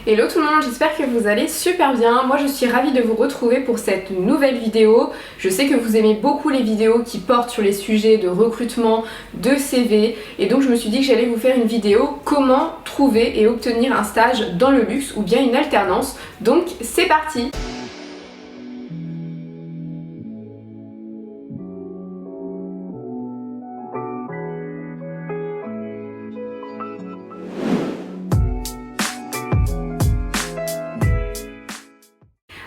Hello tout le monde, j'espère que vous allez super bien. Moi je suis ravie de vous retrouver pour cette nouvelle vidéo. Je sais que vous aimez beaucoup les vidéos qui portent sur les sujets de recrutement, de CV, et donc je me suis dit que j'allais vous faire une vidéo comment trouver et obtenir un stage dans le luxe ou bien une alternance. Donc c'est parti!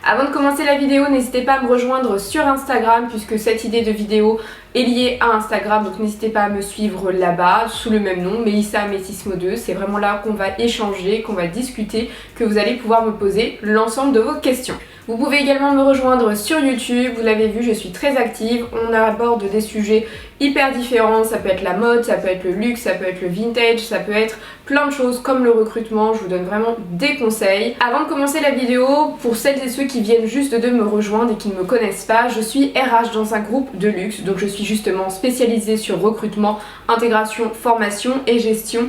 Avant de commencer la vidéo, n'hésitez pas à me rejoindre sur Instagram puisque cette idée de vidéo est liée à Instagram, donc n'hésitez pas à me suivre là-bas sous le même nom, Melissa Métismo 2. C'est vraiment là qu'on va échanger, qu'on va discuter, que vous allez pouvoir me poser l'ensemble de vos questions. Vous pouvez également me rejoindre sur YouTube, vous l'avez vu, je suis très active, on aborde des sujets hyper différents, ça peut être la mode, ça peut être le luxe, ça peut être le vintage, ça peut être plein de choses comme le recrutement, je vous donne vraiment des conseils. Avant de commencer la vidéo, pour celles et ceux qui viennent juste de me rejoindre et qui ne me connaissent pas, je suis RH dans un groupe de luxe, donc je suis justement spécialisée sur recrutement, intégration, formation et gestion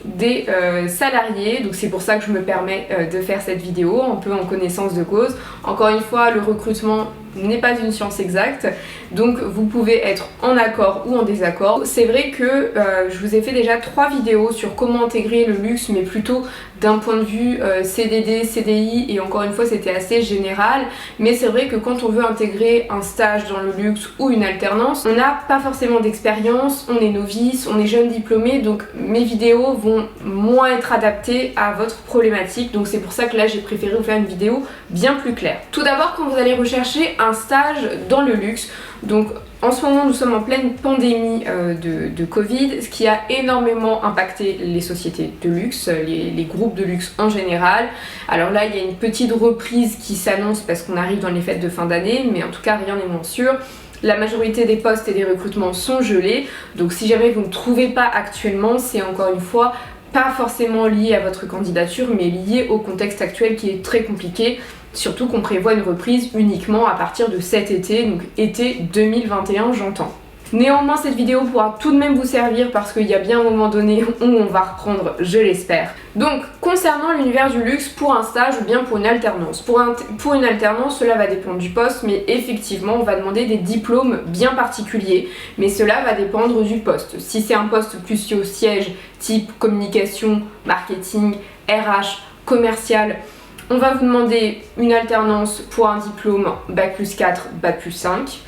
des salariés, donc c'est pour ça que je me permets de faire cette vidéo un peu en connaissance de cause. Encore une fois, le recrutement n'est pas une science exacte, donc vous pouvez être en accord ou en désaccord. C'est vrai que je vous ai fait déjà 3 vidéos sur comment intégrer le luxe, mais plutôt d'un point de vue CDD, CDI, et encore une fois c'était assez général, mais c'est vrai que quand on veut intégrer un stage dans le luxe ou une alternance, on n'a pas forcément d'expérience, on est novice, on est jeune diplômé, donc mes vidéos vont moins être adaptées à votre problématique, donc c'est pour ça que là j'ai préféré vous faire une vidéo bien plus claire. Tout d'abord, quand vous allez rechercher un stage dans le luxe, donc en ce moment nous sommes en pleine pandémie de Covid, ce qui a énormément impacté les sociétés de luxe, les groupes de luxe en général. Alors là il y a une petite reprise qui s'annonce parce qu'on arrive dans les fêtes de fin d'année, mais en tout cas rien n'est moins sûr. La majorité des postes et des recrutements sont gelés, donc si jamais vous ne trouvez pas actuellement, c'est encore une fois pas forcément lié à votre candidature, mais lié au contexte actuel qui est très compliqué. Surtout qu'on prévoit une reprise uniquement à partir de cet été, donc été 2021 j'entends. Néanmoins cette vidéo pourra tout de même vous servir parce qu'il y a bien un moment donné où on va reprendre, je l'espère. Donc concernant l'univers du luxe, pour un stage ou bien pour une alternance. Pour une alternance, cela va dépendre du poste, mais effectivement on va demander des diplômes bien particuliers, mais cela va dépendre du poste. Si c'est un poste plus au siège, type communication, marketing, RH, commercial, on va vous demander une alternance pour un diplôme Bac+4, Bac+5.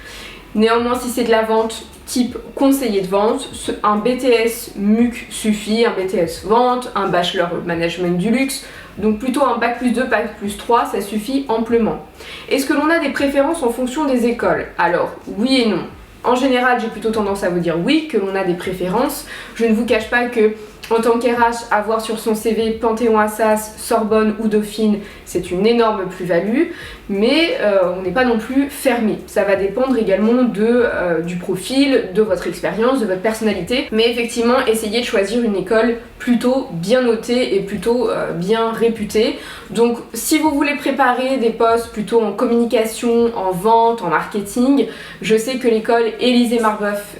Néanmoins, si c'est de la vente type conseiller de vente, un BTS MUC suffit, un BTS vente, un bachelor management du luxe, donc plutôt un Bac+2, Bac+3, ça suffit amplement. Est-ce que l'on a des préférences en fonction des écoles? Alors, oui et non. En général, j'ai plutôt tendance à vous dire oui, que l'on a des préférences. Je ne vous cache pas que en tant qu'RH, avoir sur son CV Panthéon-Assas, Sorbonne ou Dauphine, c'est une énorme plus-value, mais on n'est pas non plus fermé. Ça va dépendre également du profil, de votre expérience, de votre personnalité, mais effectivement, essayez de choisir une école plutôt bien notée et plutôt bien réputée. Donc, si vous voulez préparer des postes plutôt en communication, en vente, en marketing, je sais que l'école Élisée Marbeuf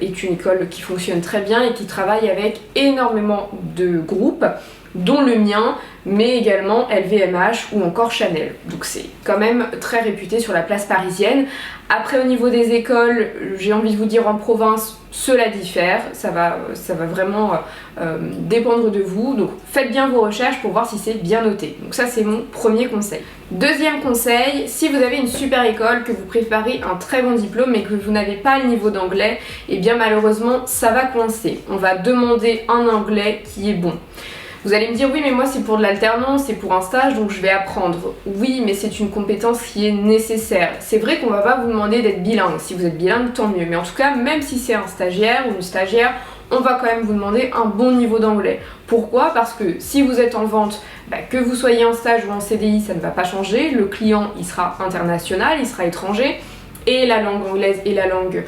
est une école qui fonctionne très bien et qui travaille avec énormément de groupes, dont le mien, mais également LVMH ou encore Chanel. Donc c'est quand même très réputé sur la place parisienne. Après au niveau des écoles, j'ai envie de vous dire en province, cela diffère, ça va vraiment dépendre de vous. Donc faites bien vos recherches pour voir si c'est bien noté. Donc ça c'est mon premier conseil. Deuxième conseil, si vous avez une super école, que vous préparez un très bon diplôme mais que vous n'avez pas le niveau d'anglais, et bien malheureusement ça va coincer. On va demander un anglais qui est bon. Vous allez me dire oui mais moi c'est pour de l'alternance, c'est pour un stage donc je vais apprendre. Oui mais c'est une compétence qui est nécessaire. C'est vrai qu'on va pas vous demander d'être bilingue. Si vous êtes bilingue tant mieux. Mais en tout cas même si c'est un stagiaire ou une stagiaire, on va quand même vous demander un bon niveau d'anglais. Pourquoi? Parce que si vous êtes en vente, que vous soyez en stage ou en CDI, ça ne va pas changer. Le client il sera international, il sera étranger. Et la langue anglaise et la langue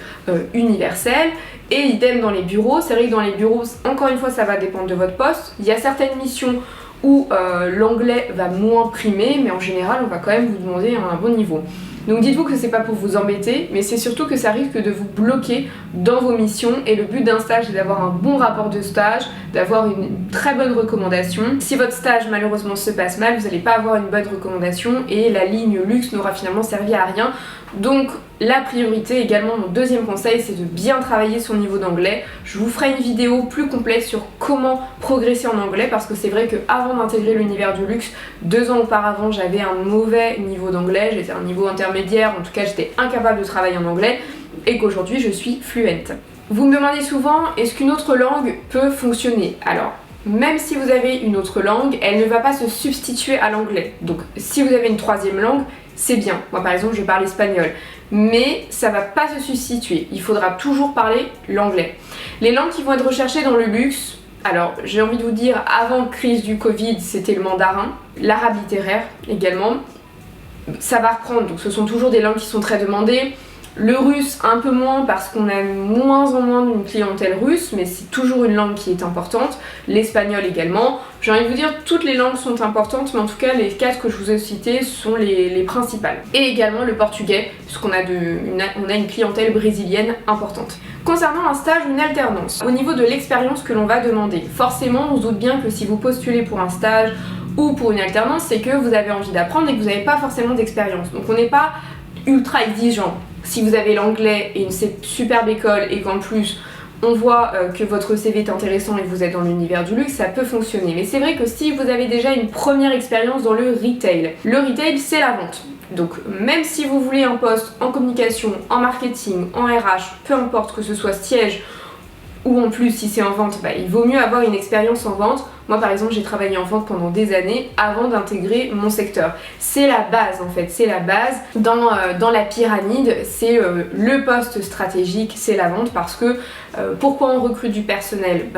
universelle. Et idem dans les bureaux. C'est vrai que dans les bureaux, encore une fois, ça va dépendre de votre poste. Il y a certaines missions où l'anglais va moins primer, mais en général, on va quand même vous demander un bon niveau. Donc dites-vous que c'est pas pour vous embêter, mais c'est surtout que ça risque de vous bloquer dans vos missions, et le but d'un stage est d'avoir un bon rapport de stage, d'avoir une très bonne recommandation. Si votre stage malheureusement se passe mal, vous n'allez pas avoir une bonne recommandation et la ligne luxe n'aura finalement servi à rien. Donc la priorité également, mon deuxième conseil, c'est de bien travailler son niveau d'anglais. Je vous ferai une vidéo plus complète sur comment progresser en anglais, parce que c'est vrai qu'avant d'intégrer l'univers du luxe, 2 ans auparavant, j'avais un mauvais niveau d'anglais, j'étais à un niveau intermédiaire, en tout cas j'étais incapable de travailler en anglais, et qu'aujourd'hui je suis fluente. Vous me demandez souvent, est-ce qu'une autre langue peut fonctionner? Alors, même si vous avez une autre langue, elle ne va pas se substituer à l'anglais. Donc si vous avez une troisième langue, c'est bien. Moi par exemple je parle espagnol, mais ça va pas se substituer. Il faudra toujours parler l'anglais. Les langues qui vont être recherchées dans le luxe, alors j'ai envie de vous dire, avant crise du Covid, c'était le mandarin, l'arabe littéraire également. Ça va reprendre, donc ce sont toujours des langues qui sont très demandées. Le russe un peu moins, parce qu'on a moins en moins d'une clientèle russe, mais c'est toujours une langue qui est importante. L'espagnol également. J'ai envie de vous dire, toutes les langues sont importantes, mais en tout cas les 4 que je vous ai cités sont les principales. Et également le portugais, puisqu'on a une clientèle brésilienne importante. Concernant un stage ou une alternance, au niveau de l'expérience que l'on va demander, forcément on se doute bien que si vous postulez pour un stage ou pour une alternance, c'est que vous avez envie d'apprendre et que vous n'avez pas forcément d'expérience. Donc on n'est pas ultra exigeant. Si vous avez l'anglais et une superbe école et qu'en plus on voit que votre CV est intéressant et que vous êtes dans l'univers du luxe, ça peut fonctionner. Mais c'est vrai que si vous avez déjà une première expérience dans le retail c'est la vente. Donc même si vous voulez un poste en communication, en marketing, en RH, peu importe que ce soit siège ou en plus si c'est en vente, il vaut mieux avoir une expérience en vente. Moi par exemple j'ai travaillé en vente pendant des années avant d'intégrer mon secteur. C'est la base en fait, c'est la base. Dans la pyramide, c'est le poste stratégique, c'est la vente, parce que pourquoi on recrute du personnel?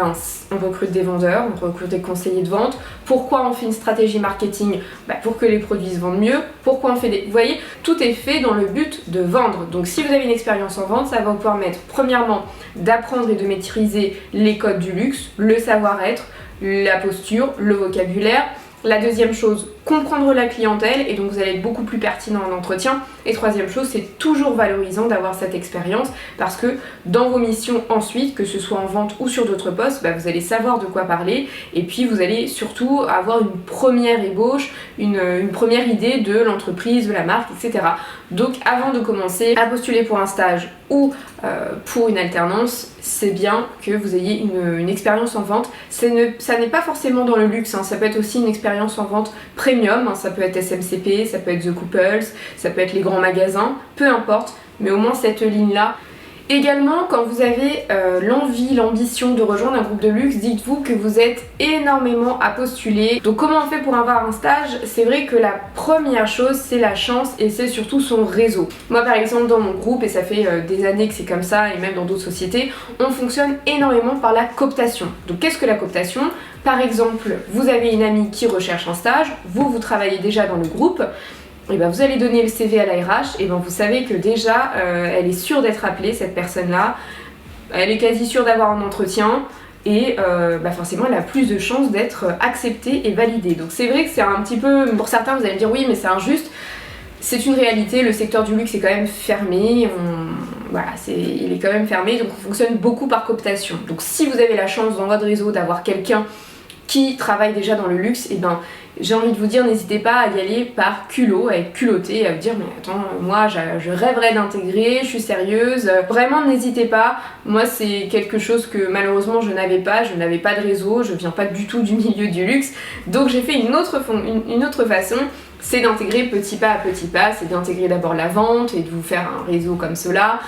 On recrute des vendeurs, on recrute des conseillers de vente. Pourquoi on fait une stratégie marketing? Pour que les produits se vendent mieux. Pourquoi on fait des... Vous voyez, tout est fait dans le but de vendre. Donc si vous avez une expérience en vente, ça va vous permettre premièrement d'apprendre et de maîtriser les codes du luxe, le savoir-être, la posture, le vocabulaire. La deuxième chose, comprendre la clientèle, et donc vous allez être beaucoup plus pertinent en entretien. Et troisième chose, c'est toujours valorisant d'avoir cette expérience, parce que dans vos missions ensuite, que ce soit en vente ou sur d'autres postes, vous allez savoir de quoi parler, et puis vous allez surtout avoir une première ébauche, une première idée de l'entreprise, de la marque, etc. Donc avant de commencer à postuler pour un stage ou pour une alternance, c'est bien que vous ayez une expérience en vente. Ça n'est pas forcément dans le luxe, ça peut être aussi une expérience en vente premium, ça peut être SMCP, ça peut être The Couples, ça peut être les grands magasins, peu importe, mais au moins cette ligne-là. Également, quand vous avez l'envie, l'ambition de rejoindre un groupe de luxe, dites-vous que vous êtes énormément à postuler. Donc comment on fait pour avoir un stage? C'est vrai que la première chose, c'est la chance, et c'est surtout son réseau. Moi par exemple dans mon groupe, et ça fait des années que c'est comme ça, et même dans d'autres sociétés, on fonctionne énormément par la cooptation. Donc qu'est-ce que la cooptation? Par exemple, vous avez une amie qui recherche un stage, vous travaillez déjà dans le groupe, et vous allez donner le CV à la RH, et vous savez que déjà elle est sûre d'être appelée, cette personne-là, elle est quasi sûre d'avoir un entretien, et forcément elle a plus de chances d'être acceptée et validée. Donc c'est vrai que c'est un petit peu, pour certains vous allez me dire oui mais c'est injuste, c'est une réalité, le secteur du luxe est quand même fermé, il est quand même fermé, donc on fonctionne beaucoup par cooptation. Donc si vous avez la chance dans votre réseau d'avoir quelqu'un qui travaille déjà dans le luxe, j'ai envie de vous dire, n'hésitez pas à y aller par culot, à être culotté, à vous dire mais attends, moi je rêverais d'intégrer, je suis sérieuse. Vraiment n'hésitez pas, moi c'est quelque chose que malheureusement je n'avais pas de réseau, je viens pas du tout du milieu du luxe, donc j'ai fait une autre façon, c'est d'intégrer petit pas à petit pas, c'est d'intégrer d'abord la vente et de vous faire un réseau comme cela.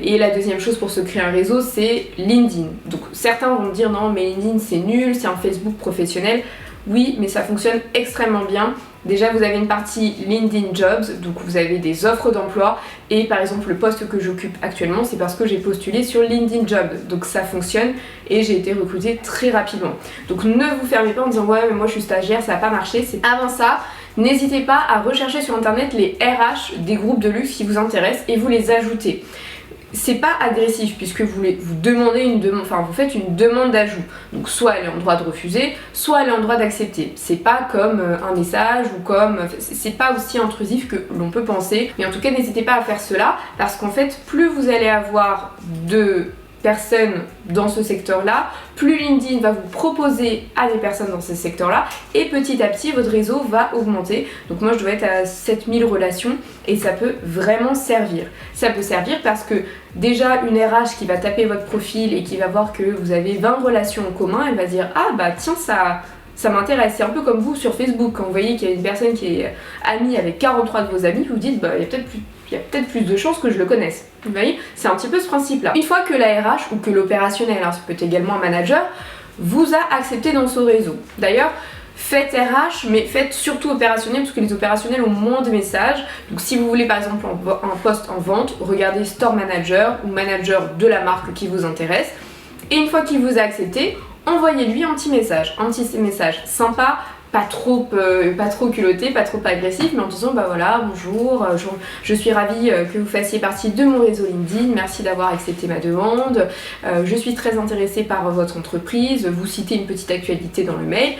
Et la deuxième chose pour se créer un réseau, c'est LinkedIn. Donc certains vont me dire non mais LinkedIn c'est nul, c'est un Facebook professionnel. Oui, mais ça fonctionne extrêmement bien. Déjà, vous avez une partie LinkedIn Jobs, donc vous avez des offres d'emploi. Et par exemple, le poste que j'occupe actuellement, c'est parce que j'ai postulé sur LinkedIn Jobs. Donc ça fonctionne et j'ai été recrutée très rapidement. Donc ne vous fermez pas en disant ouais, mais moi je suis stagiaire, ça n'a pas marché. Avant ça, n'hésitez pas à rechercher sur internet les RH des groupes de luxe qui vous intéressent et vous les ajoutez. c'est pas agressif puisque vous demandez une demande, enfin vous faites une demande d'ajout. Donc soit elle est en droit de refuser, soit elle est en droit d'accepter. C'est pas comme un message ou comme, c'est pas aussi intrusif que l'on peut penser. Mais en tout cas n'hésitez pas à faire cela parce qu'en fait plus vous allez avoir de personnes dans ce secteur-là, plus LinkedIn va vous proposer à des personnes dans ce secteur-là et petit à petit votre réseau va augmenter. Donc moi je dois être à 7000 relations et ça peut vraiment servir. Ça peut servir parce que déjà une RH qui va taper votre profil et qui va voir que vous avez 20 relations en commun, elle va dire ah bah tiens ça m'intéresse. C'est un peu comme vous sur Facebook, quand vous voyez qu'il y a une personne qui est amie avec 43 de vos amis, vous dites bah il y a peut-être plus de chances que je le connaisse. Vous voyez, c'est un petit peu ce principe-là. Une fois que la RH ou que l'opérationnel, ça peut être également un manager, vous a accepté dans son réseau. D'ailleurs, faites RH, mais faites surtout opérationnel parce que les opérationnels ont moins de messages. Donc si vous voulez par exemple un poste en vente, regardez Store Manager ou Manager de la marque qui vous intéresse. Et une fois qu'il vous a accepté, envoyez-lui un petit message sympa, pas trop culotté, pas trop agressif, mais en disant bah voilà, bonjour, je suis ravie que vous fassiez partie de mon réseau LinkedIn, merci d'avoir accepté ma demande, je suis très intéressée par votre entreprise, vous citez une petite actualité dans le mail,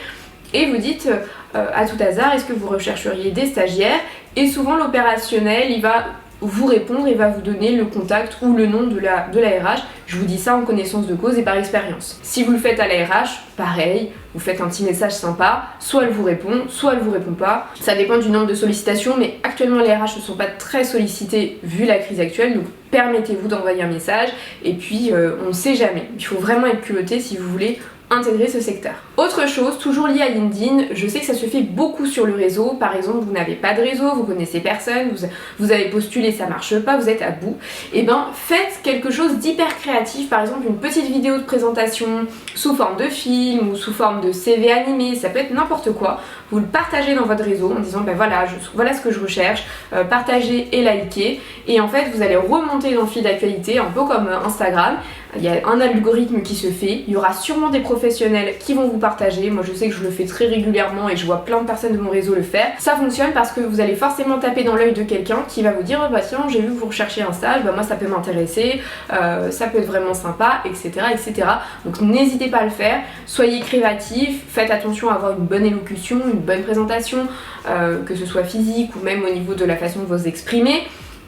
et vous dites à tout hasard, est-ce que vous rechercheriez des stagiaires? Et souvent l'opérationnel, il va vous répondre et va vous donner le contact ou le nom de la RH. Je vous dis ça en connaissance de cause et par expérience. Si vous le faites à la RH, pareil, vous faites un petit message sympa, soit elle vous répond, soit elle vous répond pas. Ça dépend du nombre de sollicitations, mais actuellement les RH ne sont pas très sollicités vu la crise actuelle, donc permettez-vous d'envoyer un message et puis on ne sait jamais. Il faut vraiment être culotté si vous voulez intégrer ce secteur. Autre chose, toujours lié à LinkedIn, je sais que ça se fait beaucoup sur le réseau. Par exemple, vous n'avez pas de réseau, vous connaissez personne, vous avez postulé, ça marche pas, vous êtes à bout. Et ben faites quelque chose d'hyper créatif, par exemple une petite vidéo de présentation sous forme de film ou sous forme de CV animé, ça peut être n'importe quoi. Vous le partagez dans votre réseau en disant ben voilà ce que je recherche, partagez et likez. Et en fait vous allez remonter dans le fil d'actualité, un peu comme Instagram. Il y a un algorithme qui se fait, il y aura sûrement des professionnels qui vont vous partager. Moi je sais que je le fais très régulièrement et je vois plein de personnes de mon réseau le faire. Ça fonctionne parce que vous allez forcément taper dans l'œil de quelqu'un qui va vous dire oh, bah tiens j'ai vu que vous recherchez un stage, bah moi ça peut m'intéresser, ça peut être vraiment sympa, etc. Donc n'hésitez pas à le faire, soyez créatifs, faites attention à avoir une bonne élocution, une bonne présentation, que ce soit physique ou même au niveau de la façon de vous exprimer.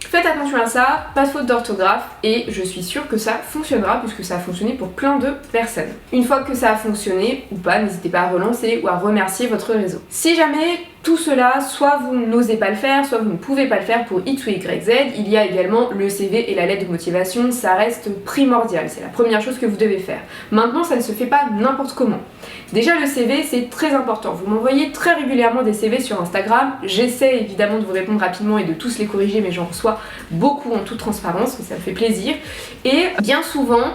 Faites attention à ça, pas de faute d'orthographe et je suis sûre que ça fonctionnera puisque ça a fonctionné pour plein de personnes. Une fois que ça a fonctionné ou pas, n'hésitez pas à relancer ou à remercier votre réseau. Si jamais tout cela, soit vous n'osez pas le faire, soit vous ne pouvez pas le faire pour X ou Y, Z, il y a également le CV et la lettre de motivation, ça reste primordial, c'est la première chose que vous devez faire. Maintenant, ça ne se fait pas n'importe comment. Déjà, le CV, c'est très important. Vous m'envoyez très régulièrement des CV sur Instagram. J'essaie évidemment de vous répondre rapidement et de tous les corriger, mais j'en reçois beaucoup en toute transparence, ça me fait plaisir. Et bien souvent,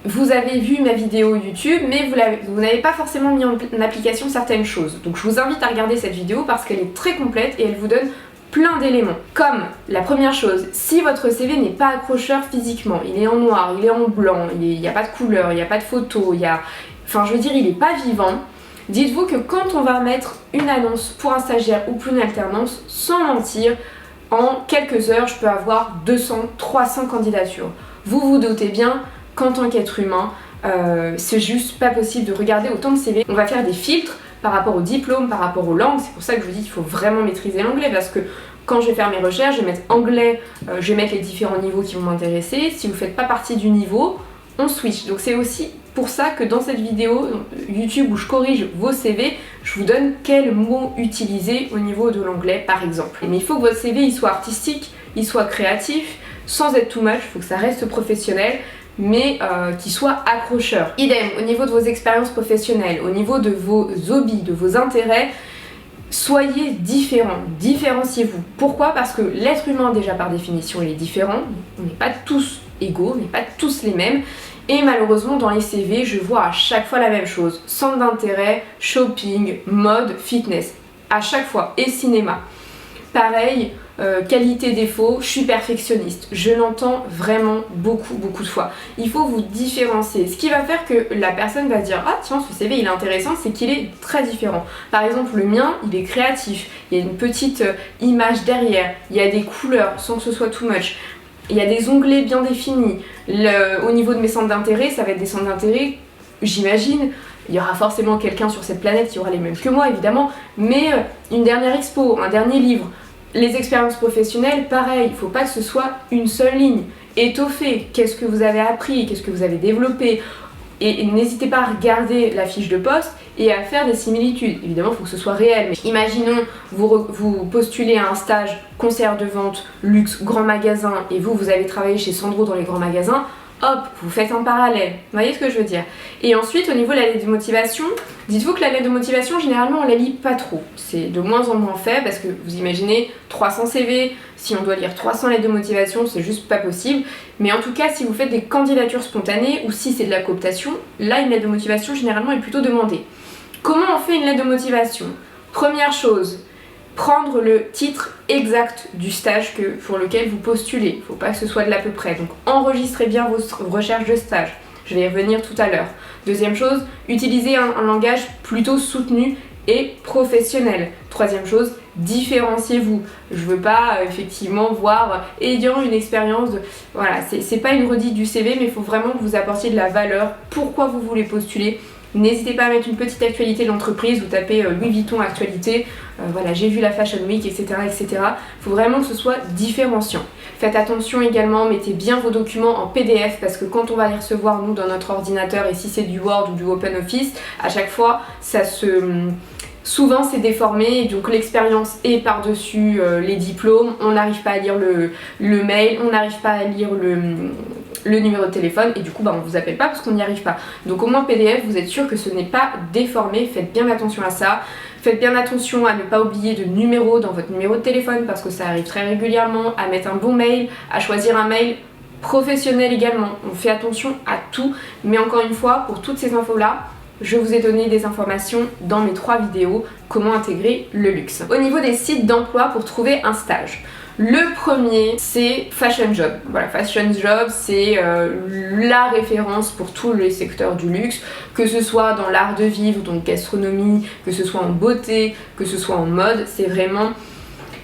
vous avez vu ma vidéo YouTube, mais vous n'avez pas forcément mis en application certaines choses. Donc je vous invite à regarder cette vidéo parce qu'elle est très complète et elle vous donne plein d'éléments. Comme la première chose, si votre CV n'est pas accrocheur physiquement, il est en noir, il est en blanc, il n'y a pas de couleur, il n'y a pas de photo, il n'est pas vivant, dites-vous que quand on va mettre une annonce pour un stagiaire ou pour une alternance, sans mentir, en quelques heures, je peux avoir 200, 300 candidatures. Vous vous doutez bien qu'en tant qu'être humain, c'est juste pas possible de regarder autant de CV. On va faire des filtres par rapport au diplôme, par rapport aux langues. C'est pour ça que je vous dis qu'il faut vraiment maîtriser l'anglais parce que quand je vais faire mes recherches, je vais mettre anglais, je vais mettre les différents niveaux qui vont m'intéresser. Si vous ne faites pas partie du niveau, on switch. Donc c'est aussi pour ça que dans cette vidéo YouTube où je corrige vos CV, je vous donne quels mots utiliser au niveau de l'anglais par exemple. Mais il faut que votre CV il soit artistique, il soit créatif, sans être too much, il faut que ça reste professionnel, mais qui soit accrocheur. Idem, au niveau de vos expériences professionnelles, au niveau de vos hobbies, de vos intérêts, soyez différents, différenciez-vous. Pourquoi? Parce que l'être humain déjà par définition il est différent, on n'est pas tous égaux, on n'est pas tous les mêmes. Et malheureusement dans les CV je vois à chaque fois la même chose, centre d'intérêt, shopping, mode, fitness, à chaque fois, et cinéma. Pareil, qualité défaut, je suis perfectionniste, je l'entends vraiment beaucoup de fois. Il faut vous différencier, ce qui va faire que la personne va dire ah tiens ce CV il est intéressant, c'est qu'il est très différent. Par exemple le mien il est créatif, il y a une petite image derrière, il y a des couleurs sans que ce soit too much. Il y a des onglets bien définis. Au niveau de mes centres d'intérêt, ça va être des centres d'intérêt, j'imagine. Il y aura forcément quelqu'un sur cette planète qui aura les mêmes que moi, évidemment. Mais une dernière expo, un dernier livre. Les expériences professionnelles, pareil, il ne faut pas que ce soit une seule ligne. Étoffé, qu'est-ce que vous avez appris, qu'est-ce que vous avez développé. Et n'hésitez pas à regarder la fiche de poste et à faire des similitudes. Évidemment, il faut que ce soit réel. Mais imaginons, vous postulez à un stage concert de vente, luxe, grand magasin, et vous avez travaillé chez Sandro dans les grands magasins. Hop, vous faites un parallèle. Vous voyez ce que je veux dire? Et ensuite, au niveau de la lettre de motivation, dites-vous que la lettre de motivation, généralement, on la lit pas trop. C'est de moins en moins fait parce que vous imaginez 300 CV, si on doit lire 300 lettres de motivation, c'est juste pas possible. Mais en tout cas, si vous faites des candidatures spontanées ou si c'est de la cooptation, là, une lettre de motivation, généralement, est plutôt demandée. Comment on fait une lettre de motivation? Première chose, prendre le titre exact du stage pour lequel vous postulez. Il ne faut pas que ce soit de l'à peu près. Donc enregistrez bien vos recherches de stage. Je vais y revenir tout à l'heure. Deuxième chose, utilisez un langage plutôt soutenu et professionnel. Troisième chose, différenciez-vous. Je veux pas effectivement voir ayant une expérience de... Voilà, c'est pas une redite du CV, mais il faut vraiment que vous apportiez de la valeur. Pourquoi vous voulez postuler? N'hésitez pas à mettre une petite actualité de l'entreprise, vous tapez Louis Vuitton actualité, voilà, j'ai vu la Fashion Week, etc. etc. Il faut vraiment que ce soit différenciant. Faites attention également, mettez bien vos documents en PDF parce que quand on va les recevoir nous dans notre ordinateur, et si c'est du Word ou du OpenOffice, à chaque fois souvent c'est déformé et donc l'expérience est par-dessus les diplômes, on n'arrive pas à lire le mail, on n'arrive pas à lire le numéro de téléphone et du coup on vous appelle pas parce qu'on n'y arrive pas. Donc au moins PDF, vous êtes sûr que ce n'est pas déformé, faites bien attention à ça. Faites bien attention à ne pas oublier de numéro dans votre numéro de téléphone parce que ça arrive très régulièrement, à mettre un bon mail, à choisir un mail professionnel également. On fait attention à tout, mais encore une fois, pour toutes ces infos-là, je vous ai donné des informations dans mes 3 vidéos, comment intégrer le luxe. Au niveau des sites d'emploi pour trouver un stage. Le premier, c'est Fashion Job. Voilà, Fashion Job, c'est la référence pour tous les secteurs du luxe, que ce soit dans l'art de vivre, donc gastronomie, que ce soit en beauté, que ce soit en mode, c'est vraiment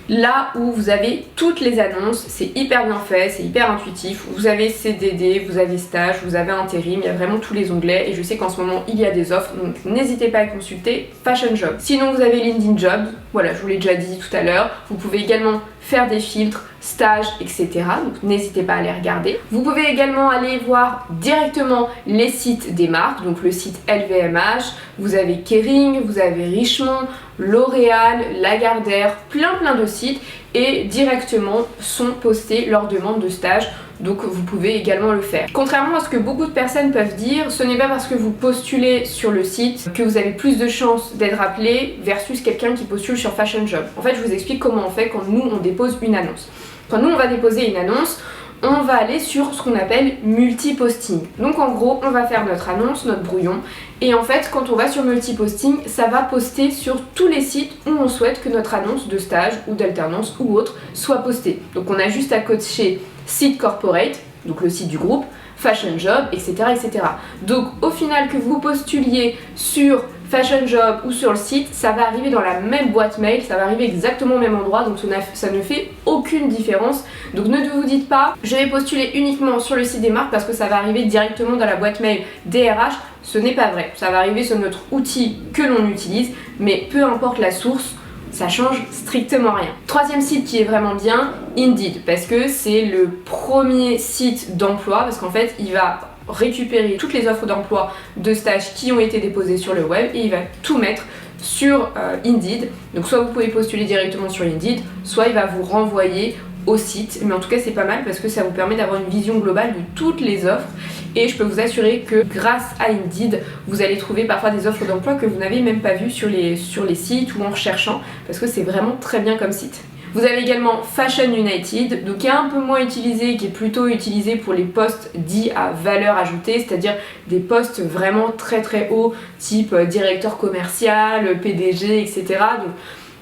là où vous avez toutes les annonces, c'est hyper bien fait, c'est hyper intuitif, vous avez CDD, vous avez stage, vous avez intérim, il y a vraiment tous les onglets et je sais qu'en ce moment il y a des offres, donc n'hésitez pas à consulter Fashion Job. Sinon vous avez LinkedIn Jobs, voilà, je vous l'ai déjà dit tout à l'heure, vous pouvez également faire des filtres, stages, etc. Donc n'hésitez pas à les regarder. Vous pouvez également aller voir directement les sites des marques, donc le site LVMH, vous avez Kering, vous avez Richemont, L'Oréal, Lagardère, plein de sites et directement sont postés leurs demandes de stage. Donc vous pouvez également le faire. Contrairement à ce que beaucoup de personnes peuvent dire, ce n'est pas parce que vous postulez sur le site que vous avez plus de chances d'être appelé versus quelqu'un qui postule sur Fashion Job. En fait, je vous explique comment on fait quand nous on dépose une annonce. Quand nous on va déposer une annonce, on va aller sur ce qu'on appelle multi-posting. Donc en gros, on va faire notre annonce, notre brouillon, et en fait, quand on va sur multi-posting, ça va poster sur tous les sites où on souhaite que notre annonce de stage ou d'alternance ou autre soit postée. Donc on a juste à cocher site corporate, donc le site du groupe, Fashion Job, etc., etc. Donc au final, que vous postuliez sur Fashion Job ou sur le site, ça va arriver dans la même boîte mail, ça va arriver exactement au même endroit, donc ça ne fait aucune différence. Donc ne vous dites pas, je vais postuler uniquement sur le site des marques parce que ça va arriver directement dans la boîte mail des RH. Ce n'est pas vrai, ça va arriver sur notre outil que l'on utilise, mais peu importe la source, ça change strictement rien. Troisième site qui est vraiment bien, Indeed, parce que c'est le premier site d'emploi, parce qu'en fait il va récupérer toutes les offres d'emploi de stage qui ont été déposées sur le web et il va tout mettre sur Indeed. Donc soit vous pouvez postuler directement sur Indeed, soit il va vous renvoyer au site, mais en tout cas c'est pas mal parce que ça vous permet d'avoir une vision globale de toutes les offres et je peux vous assurer que grâce à Indeed vous allez trouver parfois des offres d'emploi que vous n'avez même pas vues sur les sites ou en recherchant parce que c'est vraiment très bien comme site. Vous avez également Fashion United, donc qui est un peu moins utilisé, qui est plutôt utilisé pour les postes dits à valeur ajoutée, c'est-à-dire des postes vraiment très hauts, type directeur commercial, PDG, etc. Donc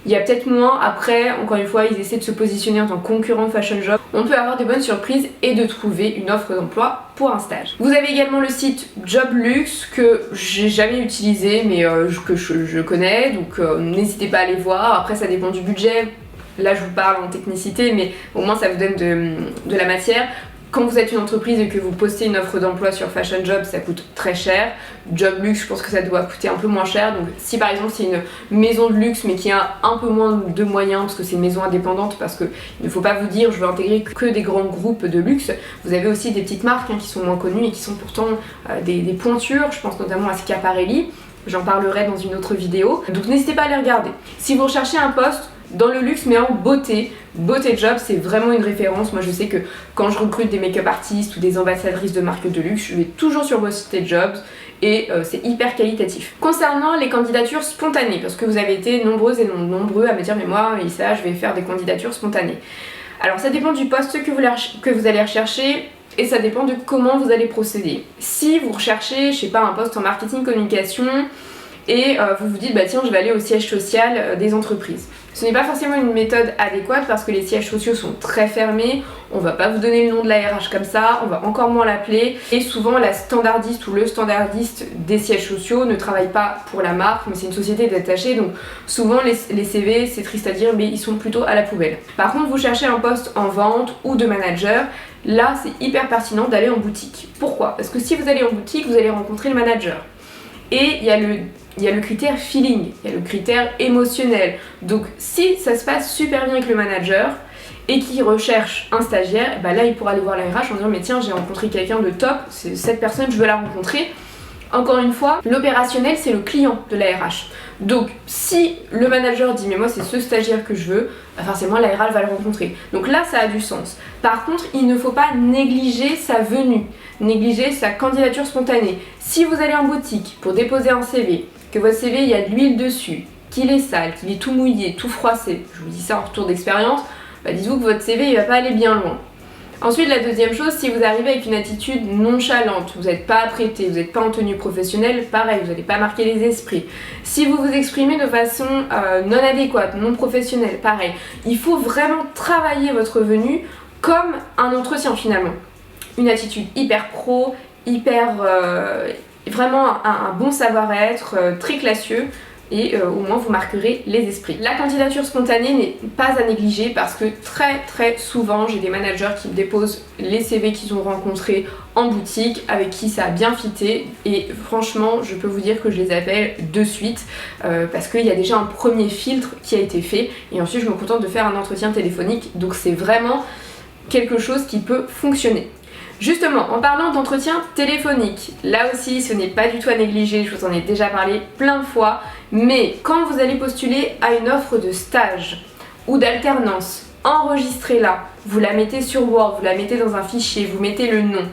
il y a peut-être moins, après, encore une fois, ils essaient de se positionner en tant que concurrent de Fashion Job. On peut avoir de bonnes surprises et de trouver une offre d'emploi pour un stage. Vous avez également le site Joblux que j'ai jamais utilisé mais que je connais, donc n'hésitez pas à aller voir. Après ça dépend du budget. là je vous parle en technicité, mais au moins ça vous donne de la matière. Quand vous êtes une entreprise et que vous postez une offre d'emploi sur Fashion Job, ça coûte très cher. Job luxe, je pense que ça doit coûter un peu moins cher. Donc si par exemple c'est une maison de luxe mais qui a un peu moins de moyens parce que c'est une maison indépendante, parce qu'il ne faut pas vous dire je veux intégrer que des grands groupes de luxe, vous avez aussi des petites marques qui sont moins connues et qui sont pourtant des pointures. Je pense notamment à Schiaparelli, j'en parlerai dans une autre vidéo. Donc n'hésitez pas à les regarder. Si vous recherchez un poste dans le luxe mais en beauté, Beauté Job c'est vraiment une référence. Moi je sais que quand je recrute des make-up artistes ou des ambassadrices de marques de luxe, je vais toujours sur Beauté Jobs et c'est hyper qualitatif. Concernant les candidatures spontanées, parce que vous avez été nombreuses et nombreux à me dire mais moi Issa je vais faire des candidatures spontanées. Alors ça dépend du poste que vous allez rechercher et ça dépend de comment vous allez procéder. Si vous recherchez, je sais pas, un poste en marketing communication et vous vous dites bah tiens je vais aller au siège social des entreprises. Ce n'est pas forcément une méthode adéquate parce que les sièges sociaux sont très fermés, on va pas vous donner le nom de la RH comme ça, on va encore moins l'appeler et souvent la standardiste ou le standardiste des sièges sociaux ne travaille pas pour la marque mais c'est une société détachée donc souvent les CV, c'est triste à dire mais ils sont plutôt à la poubelle. Par contre vous cherchez un poste en vente ou de manager, là c'est hyper pertinent d'aller en boutique. Pourquoi? Parce que si vous allez en boutique vous allez rencontrer le manager et il y a le critère feeling, il y a le critère émotionnel. Donc si ça se passe super bien avec le manager et qu'il recherche un stagiaire, bah là il pourra aller voir la RH en disant mais tiens j'ai rencontré quelqu'un de top, c'est cette personne je veux la rencontrer. Encore une fois, l'opérationnel c'est le client de la RH. Donc si le manager dit mais moi c'est ce stagiaire que je veux, bah forcément la RH va le rencontrer. Donc là ça a du sens. Par contre il ne faut pas négliger sa venue, négliger sa candidature spontanée. Si vous allez en boutique pour déposer un CV, que votre CV il y a de l'huile dessus, qu'il est sale, qu'il est tout mouillé, tout froissé, je vous dis ça en retour d'expérience, bah dites-vous que votre CV il va pas aller bien loin. Ensuite la deuxième chose, si vous arrivez avec une attitude nonchalante, vous n'êtes pas apprêté, vous n'êtes pas en tenue professionnelle, pareil, vous n'allez pas marquer les esprits. Si vous vous exprimez de façon non adéquate, non professionnelle, pareil, il faut vraiment travailler votre venue comme un entretien finalement. Une attitude hyper pro, hyper... vraiment un bon savoir-être, très classieux et au moins vous marquerez les esprits. La candidature spontanée n'est pas à négliger parce que très souvent j'ai des managers qui me déposent les CV qu'ils ont rencontrés en boutique avec qui ça a bien fité et franchement je peux vous dire que je les appelle de suite parce qu'il y a déjà un premier filtre qui a été fait et ensuite je me contente de faire un entretien téléphonique donc c'est vraiment quelque chose qui peut fonctionner. Justement, en parlant d'entretien téléphonique, là aussi ce n'est pas du tout à négliger, je vous en ai déjà parlé plein de fois, mais quand vous allez postuler à une offre de stage ou d'alternance, enregistrez-la, vous la mettez sur Word, vous la mettez dans un fichier, vous mettez le nom.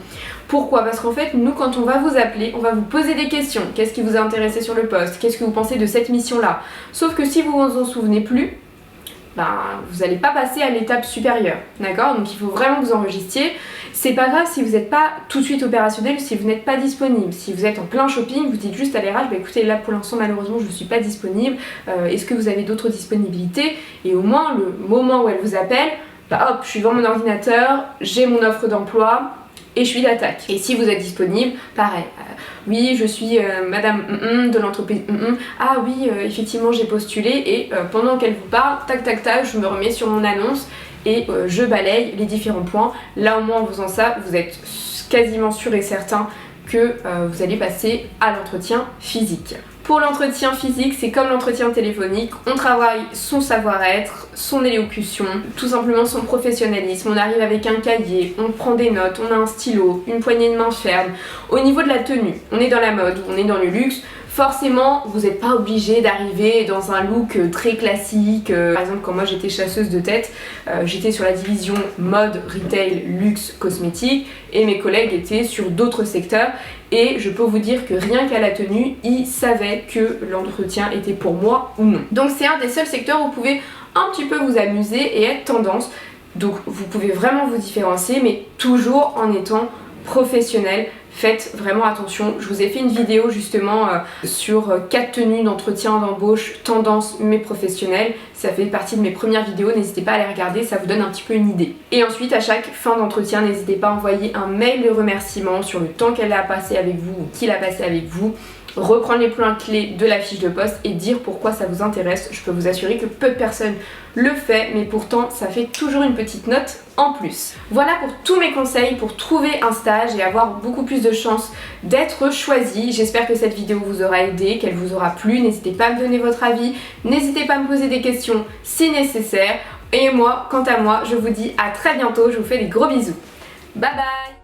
Pourquoi? Parce qu'en fait, nous quand on va vous appeler, on va vous poser des questions. Qu'est-ce qui vous a intéressé sur le poste? Qu'est-ce que vous pensez de cette mission-là? Sauf que si vous vous en souvenez plus, vous n'allez pas passer à l'étape supérieure, d'accord? Donc il faut vraiment que vous enregistriez. C'est pas grave si vous n'êtes pas tout de suite opérationnel, si vous n'êtes pas disponible. Si vous êtes en plein shopping, vous dites juste à l'RH, écoutez, là pour l'instant malheureusement je ne suis pas disponible, est-ce que vous avez d'autres disponibilités? Et au moins le moment où elle vous appelle, hop, je suis devant mon ordinateur, j'ai mon offre d'emploi et je suis d'attaque. Et si vous êtes disponible, pareil. Oui, je suis madame de l'entreprise. Ah oui, effectivement, j'ai postulé et pendant qu'elle vous parle, tac, je me remets sur mon annonce et je balaye les différents points. Là, au moins, en faisant ça, vous êtes quasiment sûr et certain que vous allez passer à l'entretien physique. Pour l'entretien physique, c'est comme l'entretien téléphonique, on travaille son savoir-être, son élocution, tout simplement son professionnalisme, on arrive avec un cahier, on prend des notes, on a un stylo, une poignée de main ferme. Au niveau de la tenue, on est dans la mode, on est dans le luxe, forcément vous n'êtes pas obligé d'arriver dans un look très classique. Par exemple quand moi j'étais chasseuse de tête, j'étais sur la division mode, retail, luxe, cosmétique et mes collègues étaient sur d'autres secteurs et je peux vous dire que rien qu'à la tenue, ils savaient que l'entretien était pour moi ou non. Donc c'est un des seuls secteurs où vous pouvez un petit peu vous amuser et être tendance. Donc vous pouvez vraiment vous différencier mais toujours en étant professionnel. faites vraiment attention. Je vous ai fait une vidéo justement sur 4 tenues d'entretien d'embauche tendance mais professionnelles. Ça fait partie de mes premières vidéos, n'hésitez pas à les regarder, ça vous donne un petit peu une idée. Et ensuite à chaque fin d'entretien, n'hésitez pas à envoyer un mail de remerciement sur le temps qu'elle a passé avec vous ou qu'il a passé avec vous. Reprendre les points clés de la fiche de poste et dire pourquoi ça vous intéresse. Je peux vous assurer que peu de personnes le font, mais pourtant ça fait toujours une petite note en plus. Voilà pour tous mes conseils pour trouver un stage et avoir beaucoup plus de chances d'être choisi. J'espère que cette vidéo vous aura aidé, qu'elle vous aura plu. N'hésitez pas à me donner votre avis, n'hésitez pas à me poser des questions si nécessaire. Et moi, quant à moi, je vous dis à très bientôt, je vous fais des gros bisous. Bye bye!